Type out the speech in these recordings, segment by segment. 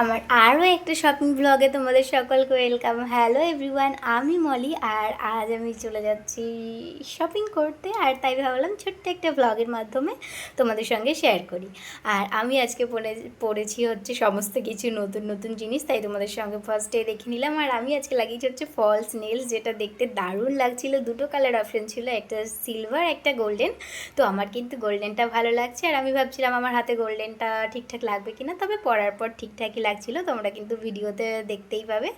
আমার আরও একটা শপিং ব্লগে তোমাদের সকলকে ওয়েলকাম। হ্যালো এভরিওয়ান, আমি মলি। আর আজ আমি চলে যাচ্ছি শপিং করতে, আর তাই ভাবলাম ছোট্ট একটা ব্লগের মাধ্যমে তোমাদের সঙ্গে শেয়ার করি। আর আমি আজকে পড়েছি হচ্ছে সমস্ত কিছু নতুন নতুন জিনিস, তাই তোমাদের সঙ্গে ফার্স্টে দেখে নিলাম। আর আমি আজকে লাগিয়েছি হচ্ছে ফলস নেলস, যেটা দেখতে দারুণ লাগছিল। দুটো কালার অপশন ছিল, একটা সিলভার একটা গোল্ডেন। তো আমার কিন্তু গোল্ডেনটা ভালো লাগছে, আর আমি ভাবছিলাম আমার হাতে গোল্ডেনটা ঠিকঠাক লাগবে কিনা, তবে পরার পর ঠিকঠাকই লাগছিল। তোমরা কিন্তু ভিডিওতে দেখতেই পাবে।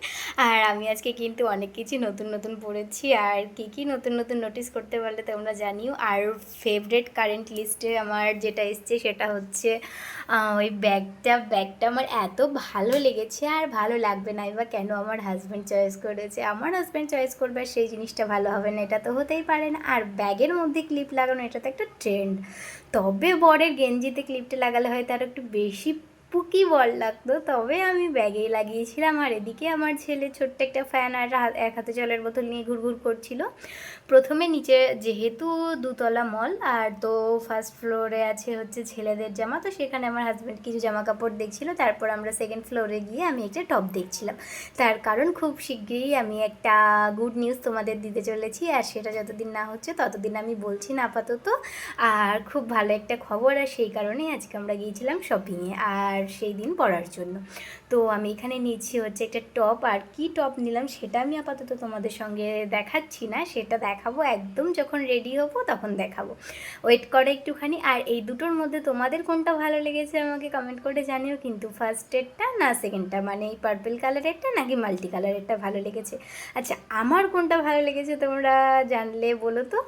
আর আমি আজকে কিন্তু অনেক কিছু নতুন নতুন পড়েছি, আর কি নতুন নতুন নোটিস করতে পারলে তোমরা জানিও। আর ফেভারিট কারেন্ট লিস্টে আমার যেটা এসছে সেটা হচ্ছে ওই ব্যাগটা আমার এত ভালো লেগেছে, আর ভালো লাগবে না বা কেন, আমার হাজব্যান্ড চয়েস করেছে। আমার হাজব্যান্ড চয়েস করবে আর সেই জিনিসটা ভালো হবে না, এটা তো হতেই পারে না। আর ব্যাগের মধ্যে ক্লিপ লাগানো, এটা তো একটা ট্রেন্ড। তবে বরের গেঞ্জিতে ক্লিপটা লাগালে হয়তো আরও একটু বেশি পুকি বল লাগতো, তবে আমি ব্যাগেই লাগিয়েছিলাম। আর এদিকে আমার ছেলে ছোট্ট একটা ফ্যান আর এক হাতে জলের বোতল নিয়ে ঘুরঘুর করছিল। প্রথমে নিচে, যেহেতু দুতলা মল, আর তো ফার্স্ট ফ্লোরে আছে হচ্ছে ছেলেদের জামা, তো সেখানে আমার হাজব্যান্ড কিছু জামা কাপড় দেখছিল। তারপর আমরা সেকেন্ড ফ্লোরে গিয়ে আমি একটা টপ দেখছিলাম। তার কারণ খুব শিগগিরই আমি একটা গুড নিউজ তোমাদের দিতে চলেছি, আর সেটা যতদিন না হচ্ছে ততদিন আমি বলছি না আপাতত। আর খুব ভালো একটা খবর, আর সেই কারণেই আজকে আমরা গিয়েছিলাম শপিংয়ে, আর সেই দিন পরার জন্য। তো আমি এখানে নিচ্ছি হচ্ছে একটা টপ, আর কি টপ নিলাম সেটা আমি আপাতত তোমাদের সঙ্গে দেখাচ্ছি না, সেটা দেখাবো একদম যখন রেডি হবো তখন দেখাবো। ওয়েট করে একটুখানি। আর এই দুটোর মধ্যে তোমাদের কোনটা ভালো লেগেছে আমাকে কমেন্ট করে জানিও কিন্তু, ফার্স্টেরটা না সেকেন্ডটা, মানে এই পার্পল কালারেরটা নাকি মাল্টি কালারেরটা ভালো লেগেছে। আচ্ছা, আমার কোনটা ভালো লেগেছে তোমরা জানলে বলো তো।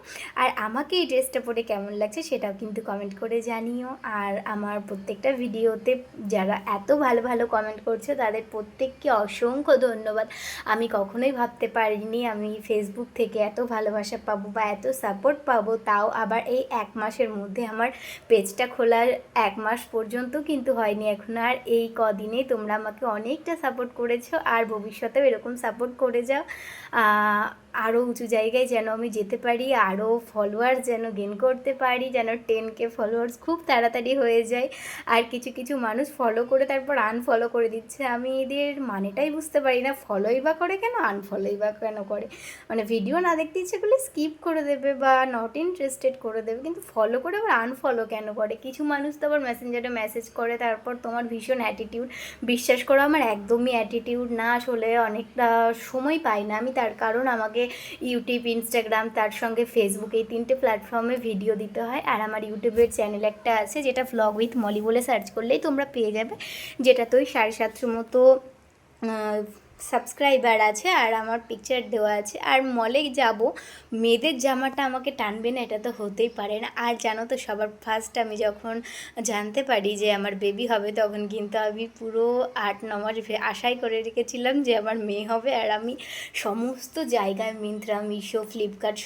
আর আমাকে এই ড্রেসটা পরে কেমন লাগছে সেটাও কিন্তু কমেন্ট করে জানিও। আর আমার প্রত্যেকটা ভিডিওতে যারা এত ভালো ভালো কমেন্ট করছে তাদের প্রত্যেককে অসংখ্য ধন্যবাদ। আমি কখনোই ভাবতে পারিনি আমি ফেসবুক থেকে এত ভালোবাসা পাবো বা এত সাপোর্ট পাবো, তাও আবার এই এক মাসের মধ্যে। আমার পেজটা খোলার এক মাস পর্যন্ত কিন্তু হয়নি এখন, আর এই কদিনেই তোমরা আমাকে অনেকটা সাপোর্ট করেছো, আর ভবিষ্যতেও এরকম সাপোর্ট করে যাও। আরও উঁচু জায়গায় যেন আমি যেতে পারি, আরও ফলোয়ার্স যেন গেন করতে পারি, যেন 10K ফলোয়ার্স খুব তাড়াতাড়ি হয়ে যায়। আর কিছু কিছু মানুষ ফলো করে তারপর আনফলো করে দিচ্ছে, আমি এদের মানেটাই বুঝতে পারি না। ফলোই বা করে কেন, আনফলোই বা কেন করে? মানে ভিডিও না দেখতে ইচ্ছে করলে স্কিপ করে দেবে বা নট ইন্টারেস্টেড করে দেবে, কিন্তু ফলো করে আবার আনফলো কেন করে? কিছু মানুষ তো আবার মেসেঞ্জারে মেসেজ করে, তারপর তোমার ভীষণ অ্যাটিটিউড। বিশ্বাস করো, আমার একদমই অ্যাটিটিউড না, আসলে অনেকটা সময় পাই না আমি, তার কারণ আমাকে ইউটিউব, ইনস্টাগ্রাম, তার সঙ্গে ফেসবুক, এই 3টে প্ল্যাটফর্মে ভিডিও দিতে হয়। আর আমার ইউটিউবের চ্যানেল একটা আছে, যেটা ভ্লগ উইথ মলি বলে সার্চ করলেই তোমরা পেয়ে যাবে, যেটাতেই 750 মতো সাবস্ক্রাইবার আছে, আর আমার পিকচার দেওয়া আছে। আর মলে যাব, মেয়েদের জামাটা আমাকে টানবে না এটা তো হতেই পারে না। আর জানো তো, সবার ফার্স্ট আমি যখন জানতে পারি যে আমার বেবি হবে, তখন কিন্তু আমি পুরো 8-9 মাস আশাই করে রেখেছিলাম যে আমার মেয়ে হবে। আর আমি সমস্ত জায়গায় মিন্ত্রা, মিশো, ফ্লিপকার্ট,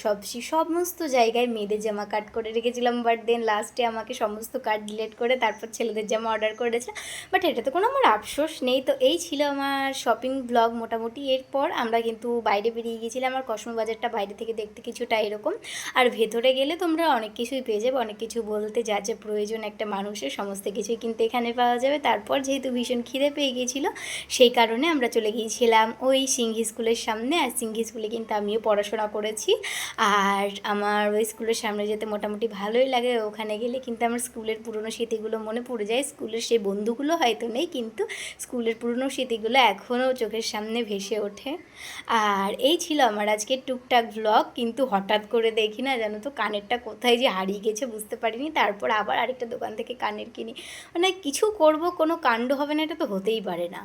সমস্ত জায়গায় মেয়েদের জামা কাট করে রেখেছিলাম। বাট দেন লাস্টে আমাকে সমস্ত কার্ড ডিলিট করে তারপর ছেলেদের জামা অর্ডার করেছিলাম। বাট এটাতে কোনো আমার আফসোস নেই। তো এই ছিল আমার শপিং ব্লগ মোটামুটি। এরপর আমরা কিন্তু বাইরে বেরিয়ে গিয়েছিলাম, আমার কসমো বাজারটা বাইরে থেকে দেখতে কিছুটা এরকম। আর ভেতরে গেলে তোমরা অনেক কিছুই পেয়ে যাবে, অনেক কিছু বলতে যা যা প্রয়োজন একটা মানুষের সমস্ত কিছুই কিন্তু এখানে পাওয়া যাবে। তারপর যেহেতু ভীষণ খিদে পেয়ে গিয়েছিলো, সেই কারণে আমরা চলে গিয়েছিলাম ওই সিংহি স্কুলের সামনে। আর সিংহি স্কুলে কিন্তু আমিও পড়াশোনা করেছি, আর আমার ওই স্কুলের সামনে যেতে মোটামুটি ভালোই লাগে। ওখানে গেলে কিন্তু আমার স্কুলের পুরনো স্মৃতিগুলো মনে পড়ে যায়। স্কুলের সেই বন্ধুগুলো হয়তো নেই, কিন্তু স্কুলের পুরনো স্মৃতিগুলো এখনও চোখের সামনে ভেসে ওঠে। আর এই ছিল আমার আজকে টুকটাক ভ্লগ। কিন্তু হঠাৎ করে দেখি না, জানো তো, কানেরটা কোথায় যে হারিয়ে গেছে বুঝতে পারিনি। তারপর আবার আরেকটা দোকান থেকে কানের কিনি, মানে কিছু করব, কোনো কাণ্ড হবে না, এটা তো হতেই পারে না।